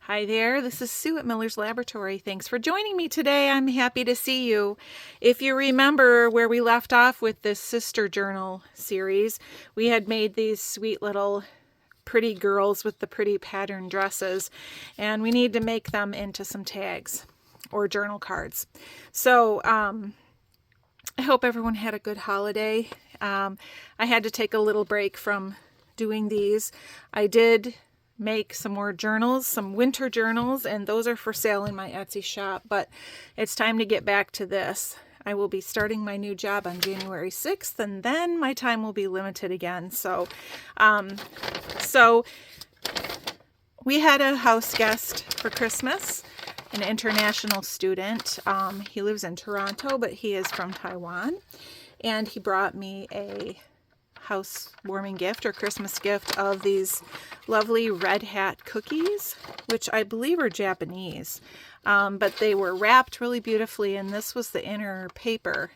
Hi there, this is Sue at Miller's Laboratory. Thanks for joining me today. I'm happy to see you. If you remember where we left off with this sister journal series, we had made these sweet little pretty girls with the pretty pattern dresses, and we need to make them into some tags or journal cards. So I hope everyone had a good holiday. I had to take a little break from doing these. I did make some more journals, some winter journals, and those are for sale in my Etsy shop, but it's time to get back to this. I will be starting my new job on January 6th, and then my time will be limited again. So we had a house guest for Christmas, an international student. He lives in Toronto, but he is from Taiwan, and he brought me a housewarming gift or Christmas gift of these lovely Red Hat cookies, which I believe are Japanese, but they were wrapped really beautifully, and this was the inner paper.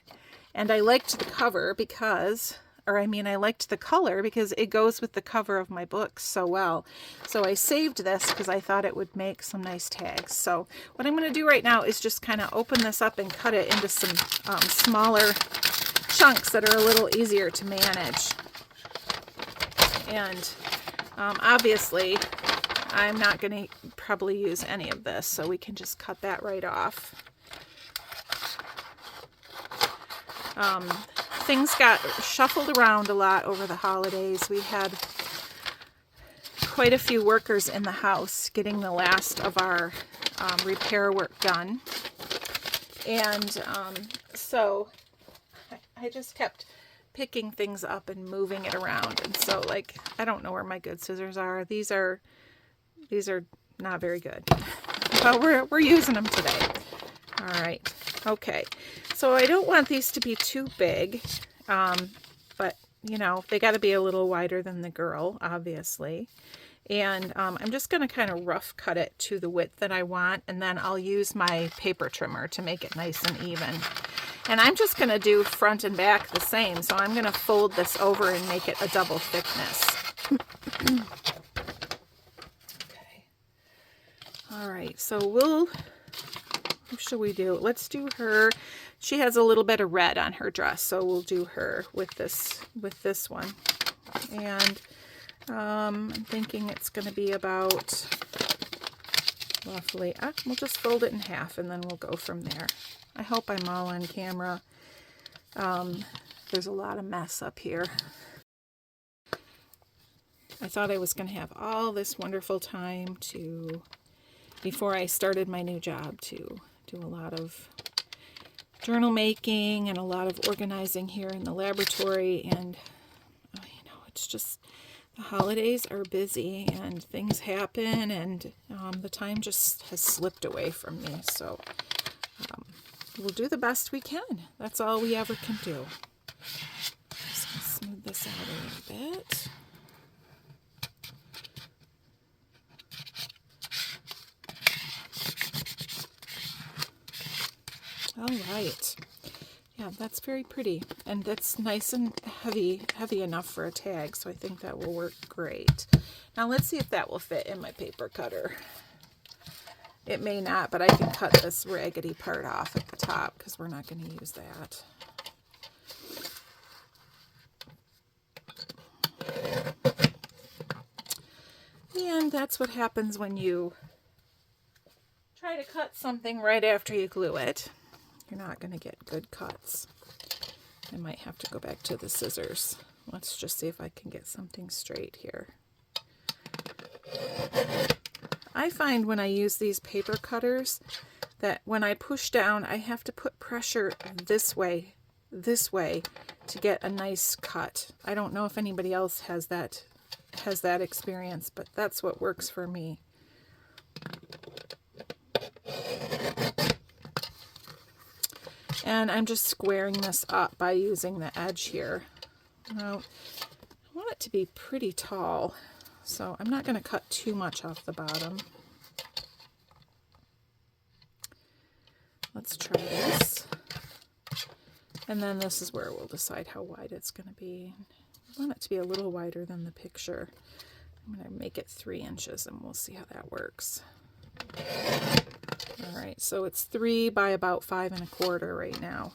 And I liked the cover because, I liked the color because it goes with the cover of my book so well. So I saved this because I thought it would make some nice tags. So what I'm going to do right now is just kind of open this up and cut it into some smaller chunks that are a little easier to manage. And obviously I'm not going to probably use any of this, so we can just cut that right off. Things got shuffled around a lot over the holidays. We had quite a few workers in the house getting the last of our repair work done, and so I just kept picking things up and moving it around. And so, like, I don't know where my good scissors are. These are not very good, but we're using them today. All right. Okay. So I don't want these to be too big, but you know, they got to be a little wider than the girl, obviously. And I'm just going to kind of rough cut it to the width that I want, and then I'll use my paper trimmer to make it nice and even. And I'm just going to do front and back the same. So I'm going to fold this over and make it a double thickness. Okay. All right. So who should we do? Let's do her. She has a little bit of red on her dress, so we'll do her with this one. And I'm thinking it's going to be about roughly, we'll just fold it in half and then we'll go from there. I hope I'm all on camera. There's a lot of mess up here. I thought I was going to have all this wonderful time before I started my new job, to do a lot of journal making and a lot of organizing here in the laboratory. And, it's just, the holidays are busy and things happen, and the time just has slipped away from me. So we'll do the best we can. That's all we ever can do. Just gonna smooth this out a little bit. All right. Yeah, that's very pretty, and that's nice and heavy enough for a tag, so I think that will work great. Now let's see if that will fit in my paper cutter. It may not, but I can cut this raggedy part off at the top because we're not going to use that. And that's what happens when you try to cut something right after you glue it. You're not going to get good cuts. I might have to go back to the scissors. Let's just see if I can get something straight here. I find when I use these paper cutters that when I push down, I have to put pressure this way, to get a nice cut. I don't know if anybody else has that experience, but that's what works for me. And I'm just squaring this up by using the edge here. Now, I want it to be pretty tall, so I'm not going to cut too much off the bottom. Let's try this. And then this is where we'll decide how wide it's going to be. I want it to be a little wider than the picture. I'm going to make it 3 inches and we'll see how that works. All right, so it's 3 by about 5 1/4 right now.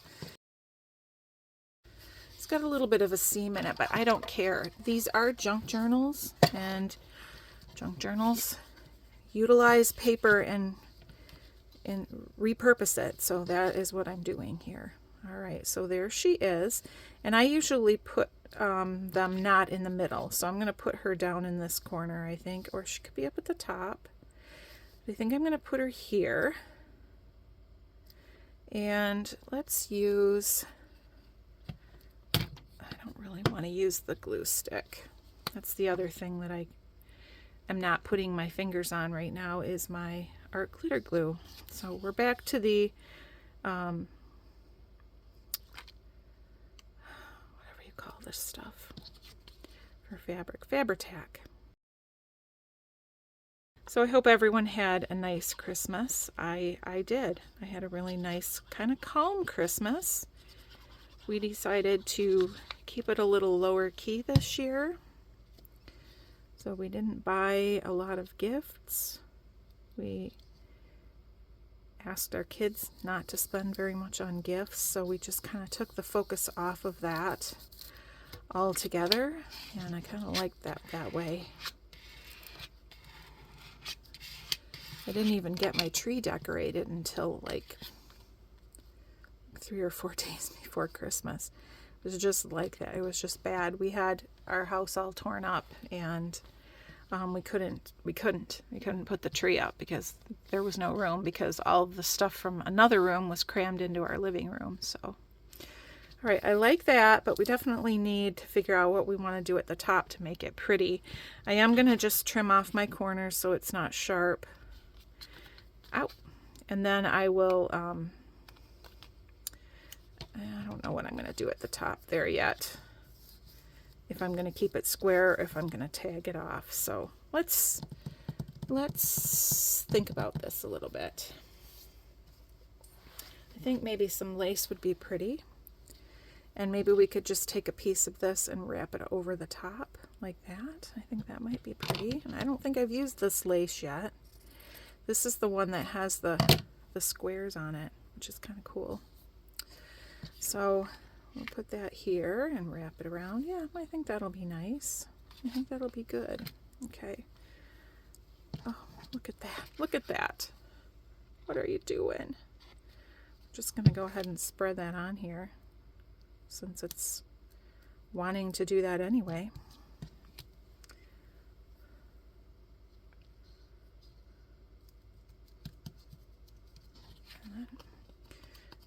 It's got a little bit of a seam in it, but I don't care. These are junk journals, and junk journals utilize paper and repurpose it. So that is what I'm doing here. All right, so there she is. And I usually put them not in the middle. So I'm going to put her down in this corner, I think, or she could be up at the top. I think I'm going to put her here. And let's use, I don't really want to use the glue stick. That's the other thing that I am not putting my fingers on right now, is my art glitter glue. So we're back to the whatever you call this stuff for fabric, Fabri-Tac. So I hope everyone had a nice Christmas. I did. I had a really nice, kind of calm Christmas. We decided to keep it a little lower key this year. So we didn't buy a lot of gifts. We asked our kids not to spend very much on gifts, so we just kind of took the focus off of that altogether, and I kind of liked that way. I didn't even get my tree decorated until like 3 or 4 days before Christmas. It was just like that. It was just bad. We had our house all torn up, and we couldn't put the tree up because there was no room, because all the stuff from another room was crammed into our living room. So, all right, I like that, but we definitely need to figure out what we want to do at the top to make it pretty. I am going to just trim off my corners so it's not sharp. Ow. And then I will, I don't know what I'm going to do at the top there yet. If I'm going to keep it square or if I'm going to tag it off. So let's think about this a little bit. I think maybe some lace would be pretty. And maybe we could just take a piece of this and wrap it over the top like that. I think that might be pretty. And I don't think I've used this lace yet. This is the one that has the squares on it, which is kind of cool. So we'll put that here and wrap it around. Yeah, I think that'll be nice. I think that'll be good. Okay. Oh, look at that. Look at that. What are you doing? I'm just going to go ahead and spread that on here, since it's wanting to do that anyway. And then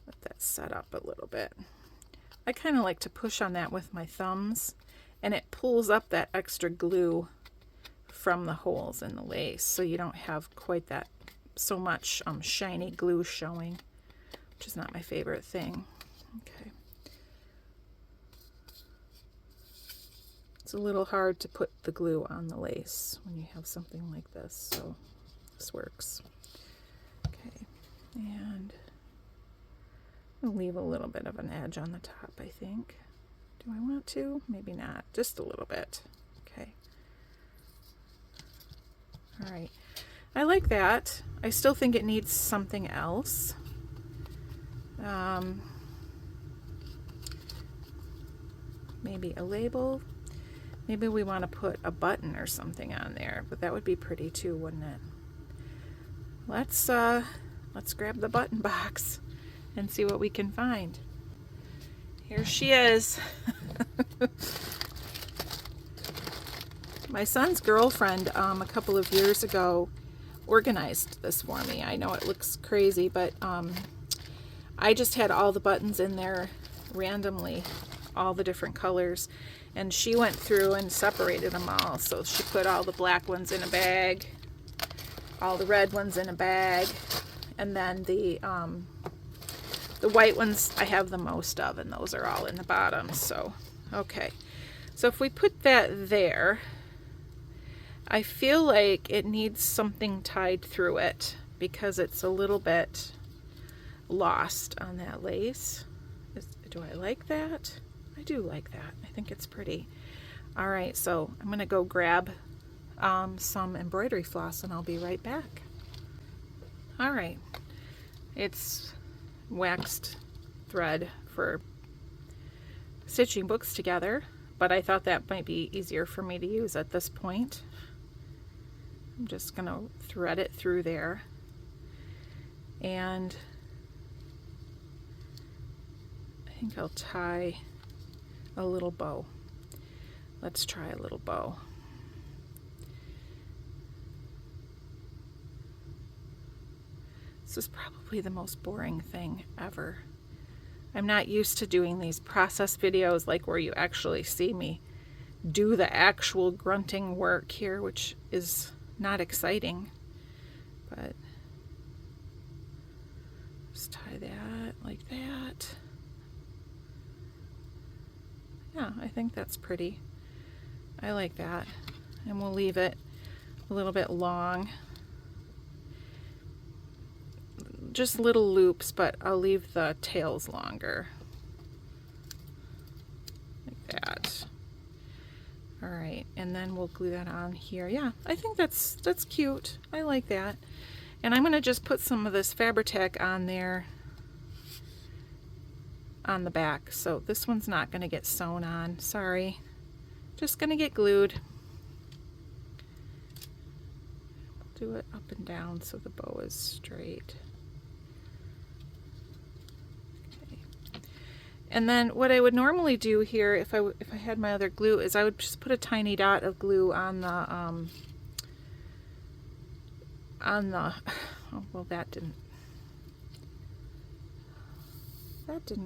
let that set up a little bit. I kind of like to push on that with my thumbs, and it pulls up that extra glue from the holes in the lace, so you don't have quite that so much shiny glue showing, which is not my favorite thing. Okay. It's a little hard to put the glue on the lace when you have something like this, so this works. Okay, and I'll leave a little bit of an edge on the top, I think. Do I want to? Maybe not. Just a little bit. Okay. All right. I like that. I still think it needs something else. Maybe a label. Maybe we want to put a button or something on there, but that would be pretty too, wouldn't it? Let's grab the button box and see what we can find. Here she is. My son's girlfriend a couple of years ago organized this for me. I know it looks crazy, but I just had all the buttons in there randomly, all the different colors, and she went through and separated them all. So she put all the black ones in a bag, all the red ones in a bag, and then the white ones I have the most of, and those are all in the bottom. So, okay. So if we put that there, I feel like it needs something tied through it because it's a little bit lost on that lace. Do I like that? I do like that. I think it's pretty. All right, so I'm going to go grab some embroidery floss and I'll be right back. All right, it's waxed thread for stitching books together, but I thought that might be easier for me to use at this point. I'm just gonna thread it through there, and I think I'll tie a little bow. Let's try a little bow. This is probably the most boring thing ever. I'm not used to doing these process videos like where you actually see me do the actual grunting work here, which is not exciting, but just tie that like that. Yeah, I think that's pretty. I like that. And we'll leave it a little bit long. Just little loops, but I'll leave the tails longer. Like that. All right, and then we'll glue that on here. Yeah, I think that's cute. I like that. And I'm gonna just put some of this Fabri-Tac on there on the back. So this one's not gonna get sewn on, sorry. Just gonna get glued. Do it up and down so the bow is straight. And then what I would normally do here, if I had my other glue, is I would just put a tiny dot of glue on the oh, well, that didn't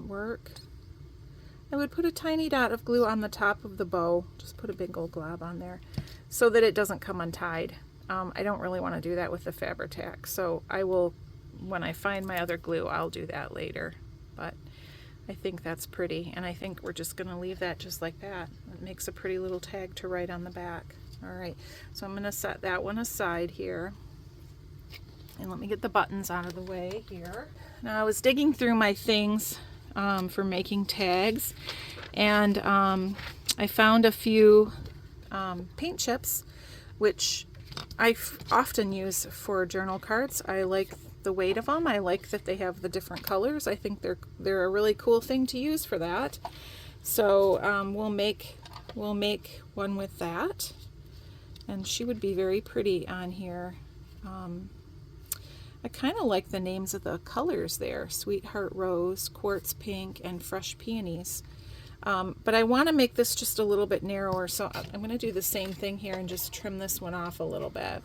work. I would put a tiny dot of glue on the top of the bow, just put a big old glob on there, so that it doesn't come untied. I don't really want to do that with the Fabri-Tac, so I will, when I find my other glue, I'll do that later. But I think that's pretty, and I think we're just going to leave that just like that. It makes a pretty little tag to write on the back. All right, so I'm going to set that one aside here, and let me get the buttons out of the way here. Now I was digging through my things for making tags, and I found a few paint chips, which I often use for journal cards. I like the weight of them. I like that they have the different colors. I think they're a really cool thing to use for that. So we'll make one with that, and she would be very pretty on here. I kind of like the names of the colors there: Sweetheart Rose, Quartz Pink, and Fresh Peonies. But I want to make this just a little bit narrower, so I'm going to do the same thing here and just trim this one off a little bit.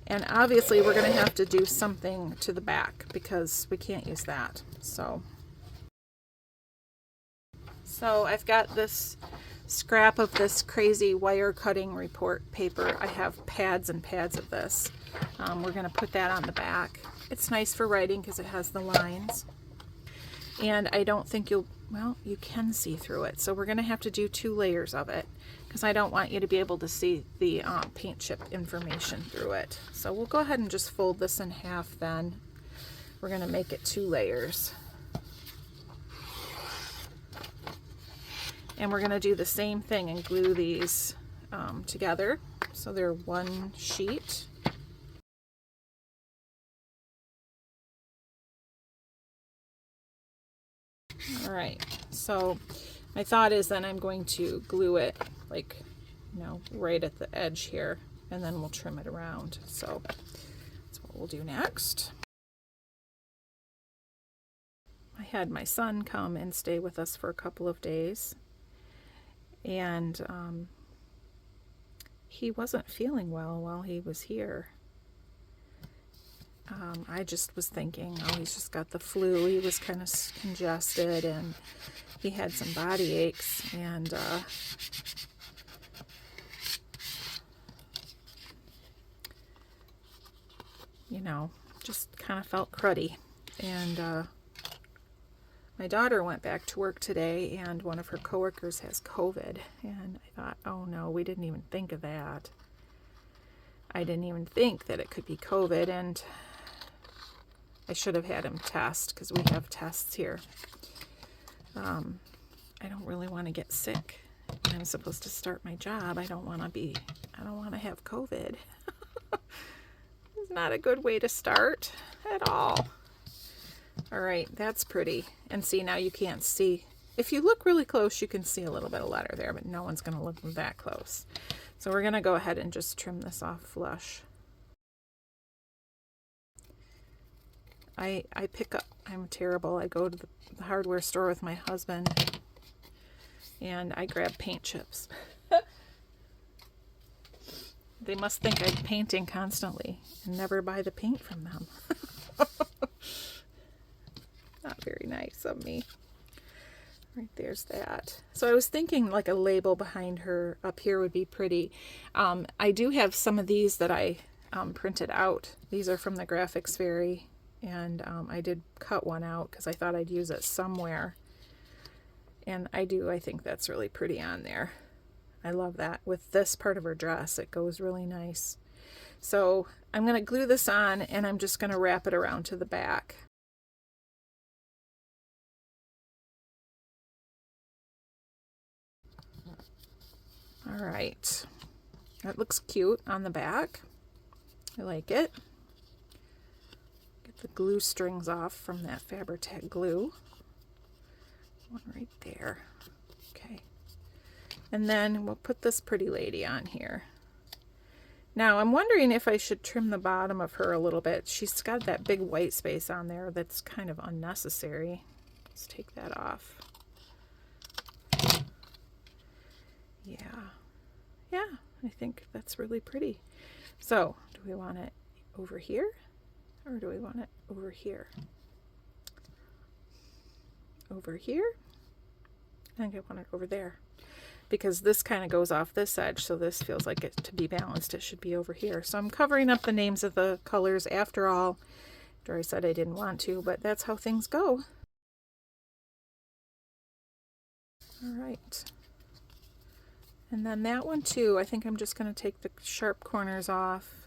And obviously we're going to have to do something to the back because we can't use that. So I've got this scrap of this crazy wire cutting report paper. I have pads and pads of this. We're going to put that on the back. It's nice for writing because it has the lines. And I don't think you can see through it. So we're going to have to do 2 layers of it, because I don't want you to be able to see the paint chip information through it. So we'll go ahead and just fold this in half then. We're going to make it 2 layers. And we're going to do the same thing and glue these together so they're one sheet. All right, so my thought is then I'm going to glue it like, right at the edge here, and then we'll trim it around. So that's what we'll do next. I had my son come and stay with us for a couple of days, and he wasn't feeling well while he was here. I just was thinking, oh, he's just got the flu. He was kind of congested, and he had some body aches, and just kind of felt cruddy. And my daughter went back to work today, and one of her coworkers has COVID, and I thought, oh no, we didn't even think of that. I didn't even think that it could be COVID, and I should have had him test, because we have tests here. I don't really want to get sick I'm supposed to start my job. I don't want to have COVID. It's not a good way to start at all. All right, that's pretty. And see, now you can't see. If you look really close, you can see a little bit of letter there, but no one's going to look that close. So we're going to go ahead and just trim this off flush. I'm terrible. I go to the hardware store with my husband and I grab paint chips. They must think I'm painting constantly and never buy the paint from them. Not very nice of me. Right, there's that. So I was thinking like a label behind her up here would be pretty. I do have some of these that I printed out. These are from the Graphics Fairy, and I did cut one out because I thought I'd use it somewhere. And I think that's really pretty on there. I love that. With this part of her dress, it goes really nice. So I'm going to glue this on, and I'm just going to wrap it around to the back. All right, that looks cute on the back. I like it. Get the glue strings off from that Fabri-Tac glue. One right there. Okay. And then we'll put this pretty lady on here. Now I'm wondering if I should trim the bottom of her a little bit. She's got that big white space on there that's kind of unnecessary. Let's take that off. Yeah, I think that's really pretty. So, do we want it over here or do we want it over here? Over here? I think I want it over there because this kind of goes off this edge, so this feels like it to be balanced. It should be over here. So I'm covering up the names of the colors after all. After I said I didn't want to, but that's how things go. All right. And then that one too, I think I'm just going to take the sharp corners off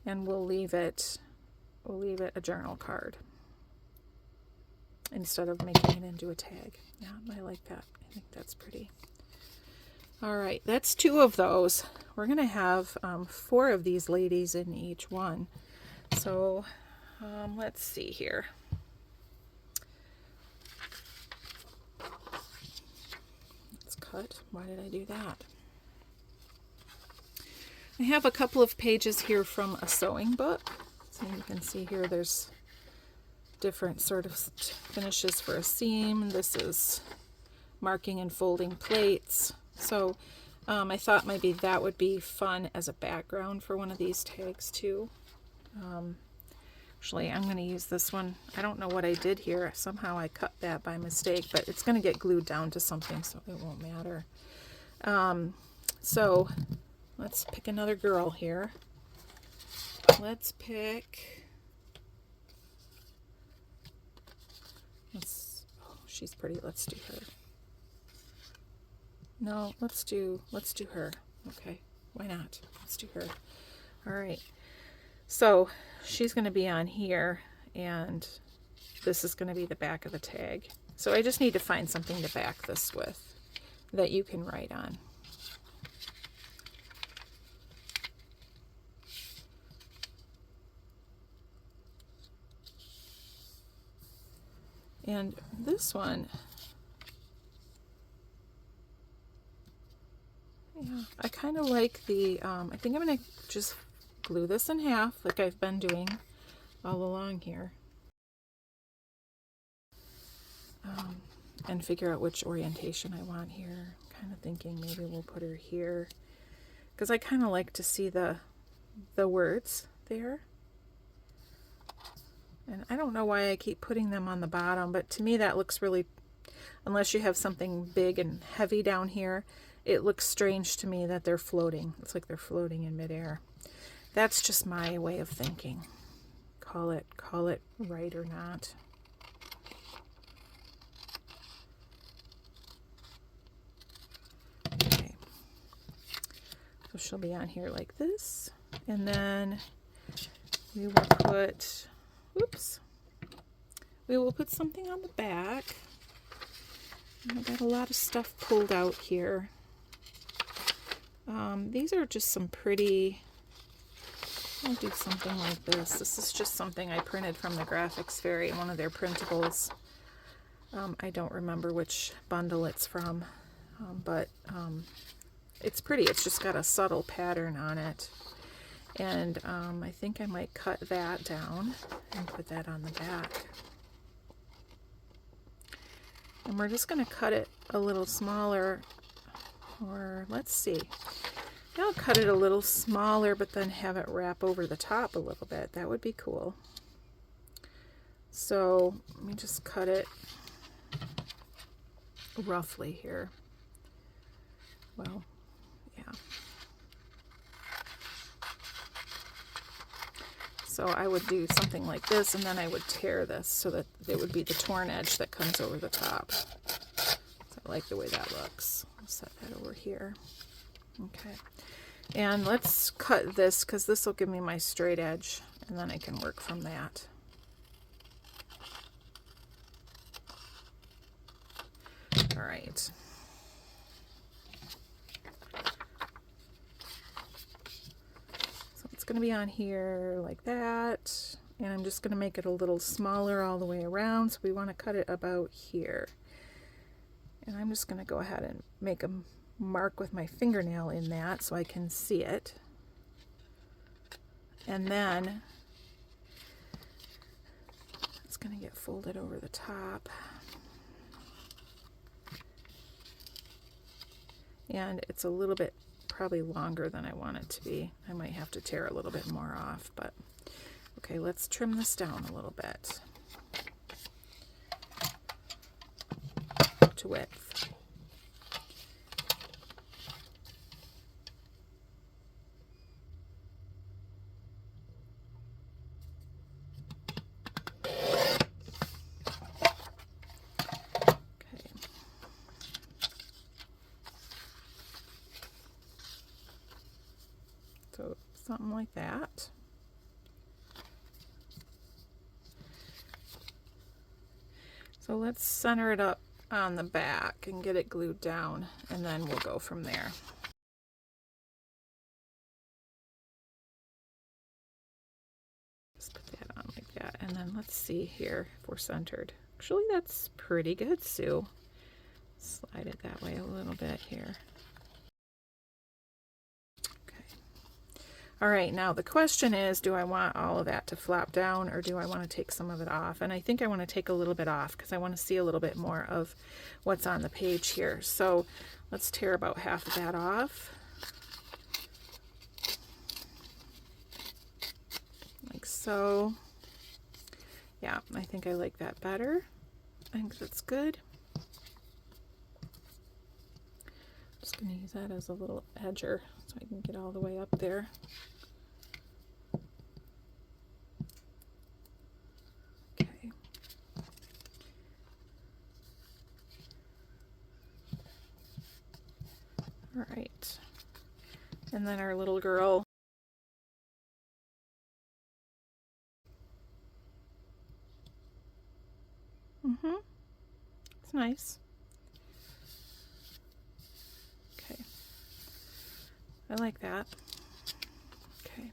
and we'll leave it a journal card instead of making it into a tag. Yeah, I like that. I think that's pretty. All right, that's 2 of those. We're going to have 4 of these ladies in each one. So let's see here. Cut. Why did I do that? I have a couple of pages here from a sewing book. So you can see here there's different sort of finishes for a seam. This is marking and folding plates. So I thought maybe that would be fun as a background for one of these tags too. Actually, I'm going to use this one. I don't know what I did here. Somehow I cut that by mistake, but it's going to get glued down to something, so it won't matter. So let's pick another girl here. Let's pick... oh, she's pretty. Let's do her. No, let's do her. Okay, why not? Let's do her. All right. So she's going to be on here, and this is going to be the back of the tag. So I just need to find something to back this with that you can write on. And this one, yeah, I kind of like the, I think I'm going to just glue this in half like I've been doing all along here, and figure out which orientation I want here. Kind of thinking maybe we'll put her here because I kind of like to see the words there, and I don't know why I keep putting them on the bottom, but to me that looks really, unless you have something big and heavy down here, it looks strange to me that they're floating. It's like they're floating in midair. That's just my way of thinking. Call it right or not. Okay. So she'll be on here like this. And then we will put, we will put something on the back. I got a lot of stuff pulled out here. These are just some pretty, I'll do something like this. This is just something I printed from the Graphics Fairy, one of their printables. I don't remember which bundle it's from, but it's pretty. It's just got a subtle pattern on it. And I think I might cut that down and put that on the back. And we're just going to cut it a little smaller, or let's see. I'll cut it a little smaller, but then have it wrap over the top a little bit. That would be cool. So let me just cut it roughly here. Well, yeah. So I would do something like this, and then I would tear this so that it would be the torn edge that comes over the top. So I like the way that looks. I'll set that over here. Okay. And let's cut this, because this will give me my straight edge, and then I can work from that. All right. So it's going to be on here like that, and I'm just going to make it a little smaller all the way around. So we want to cut it about here. And I'm just going to go ahead and make a mark with my fingernail in that so I can see it. And then it's going to get folded over the top. And it's a little bit probably longer than I want it to be. I might have to tear a little bit more off, but okay, let's trim this down a little bit to width. So something like that. So let's center it up on the back and get it glued down, and then we'll go from there. Just put that on like that, and then let's see here if we're centered. Actually, that's pretty good, Sue. Slide it that way a little bit here. All right, now the question is, do I want all of that to flop down, or do I want to take some of it off? And I think I want to take a little bit off because I want to see a little bit more of what's on the page here. So let's tear about half of that off. Like so. Yeah, I think I like that better. I think that's good. Just going to use that as a little edger so I can get all the way up there. Okay. All right. And then our little girl. It's nice. Okay. I like that. Okay.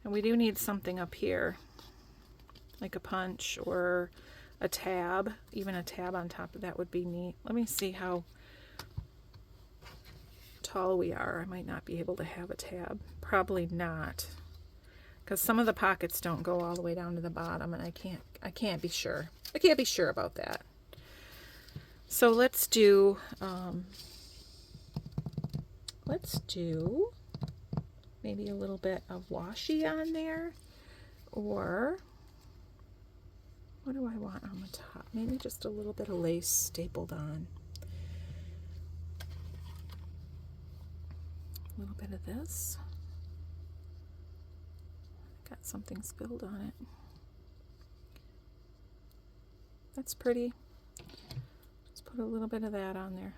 And we do need something up here, like a punch or a tab. Even a tab on top of that would be neat. Let me see how tall we are. I might not be able to have a tab. Probably not, because some of the pockets don't go all the way down to the bottom, and I can't be sure. I can't be sure about that. So let's do maybe a little bit of washi on there, or what do I want on the top? Maybe just a little bit of lace stapled on. A little bit of this. Got something spilled on it. That's pretty. Just put a little bit of that on there.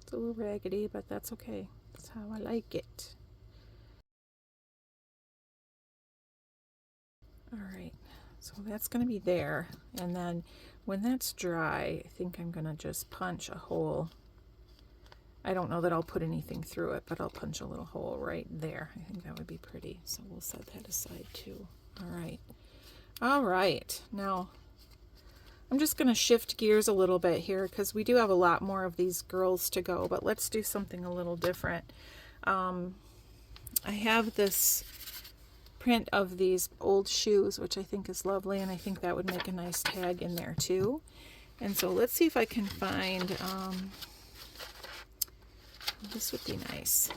It's a little raggedy, but that's okay. That's how I like it. All right, so that's going to be there. And then when that's dry, I think I'm going to just punch a hole. I don't know that I'll put anything through it, but I'll punch a little hole right there. I think that would be pretty. So we'll set that aside too. All right. All right. Now I'm just going to shift gears a little bit here because we do have a lot more of these girls to go, but let's do something a little different. I have this print of these old shoes, which I think is lovely, and I think that would make a nice tag in there too. And so let's see if I can find, this would be nice.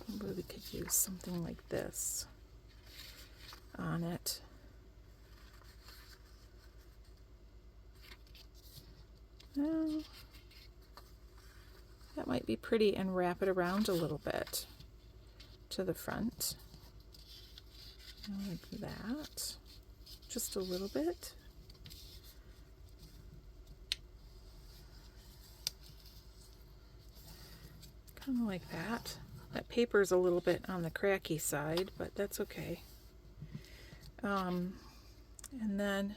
Maybe we could use something like this on it. Well, that might be pretty, and wrap it around a little bit to the front. Like that. Just a little bit. Kind of like that. That paper's a little bit on the cracky side, but that's okay. And then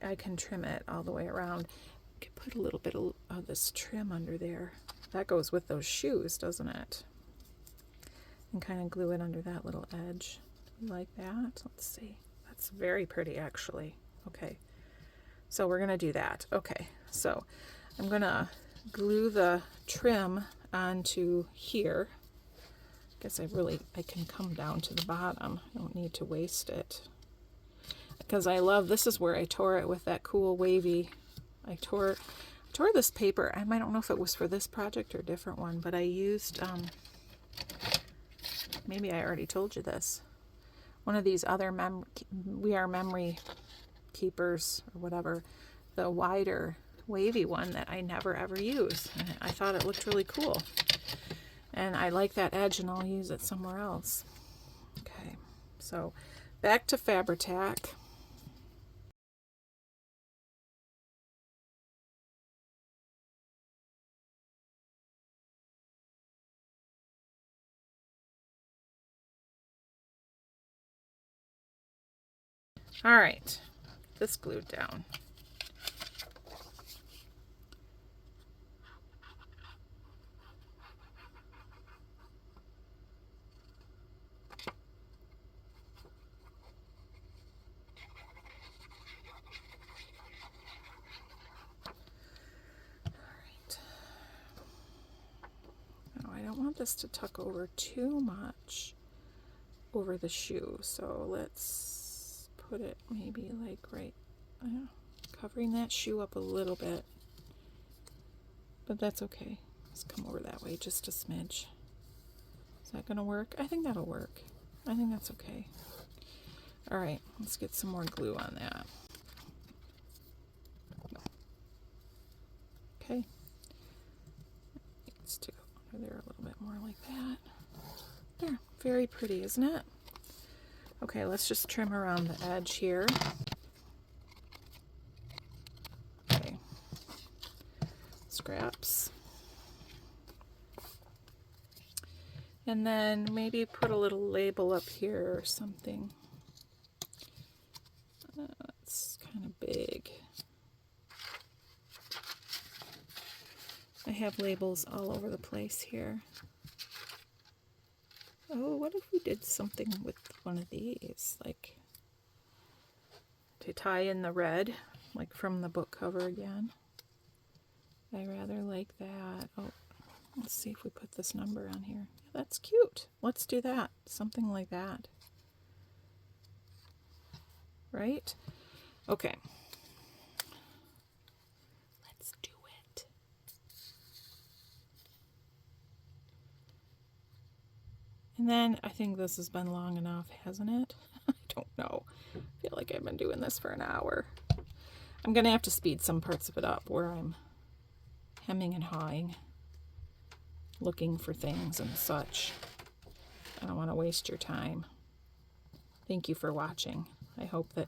I can trim it all the way around. I could put a little bit of this trim under there. That goes with those shoes, doesn't it? And kind of glue it under that little edge. Like that. Let's see. That's very pretty, actually. Okay. So we're going to do that. Okay. So I'm going to glue the trim onto here. I guess I can come down to the bottom. I don't need to waste it. Because I love, this is where I tore it with that cool wavy. I tore this paper. I don't know if it was for this project or a different one, but I used, maybe I already told you this. One of these other We Are Memory Keepers or whatever, the wider wavy one that I never ever use. And I thought it looked really cool. And I like that edge, and I'll use it somewhere else. Okay, so back to Fabri-Tac. All right, this glued down. I don't want this to tuck over too much over the shoe, so let's put it maybe like right, covering that shoe up a little bit, but that's okay. Let's come over that way just a smidge. Is that gonna work? I think that'll work. I think that's okay. All right, let's get some more glue on that. Okay, needs to go under there a little bit more like that. There, very pretty, isn't it? Okay, let's just trim around the edge here. Okay, scraps. And then maybe put a little label up here or something. It's kind of big. I have labels all over the place here. Oh, what if we did something with one of these, like to tie in the red, like from the book cover again? I rather like that. Oh, let's see if we put this number on here. Yeah, that's cute. Let's do that. Something like that. Right? Okay. Let's do it. And then I think this has been long enough, hasn't it? I don't know. I feel like I've been doing this for an hour. I'm going to have to speed some parts of it up where I'm hemming and hawing, looking for things and such. I don't want to waste your time. Thank you for watching. I hope that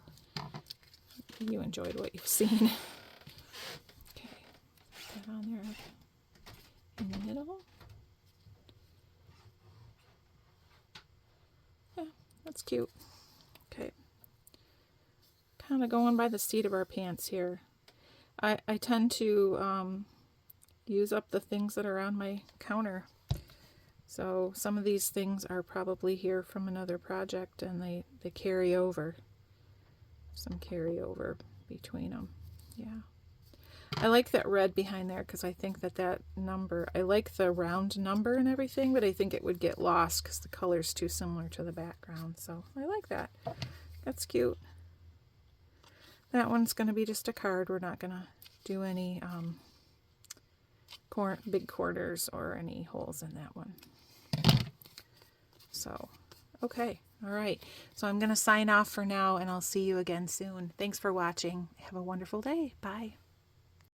you enjoyed what you've seen. Okay, put that on there in the middle. Yeah, that's cute. kind of going by the seat of our pants here. I tend to use up the things that are on my counter. So some of these things are probably here from another project, and they carry over. Some carryover between them. Yeah. I like that red behind there because I think that number, I like the round number and everything, but I think it would get lost because the color's too similar to the background. So I like that. That's cute. That one's going to be just a card. We're not going to do any big quarters or any holes in that one. So, okay. All right. So I'm going to sign off for now, and I'll see you again soon. Thanks for watching. Have a wonderful day. Bye.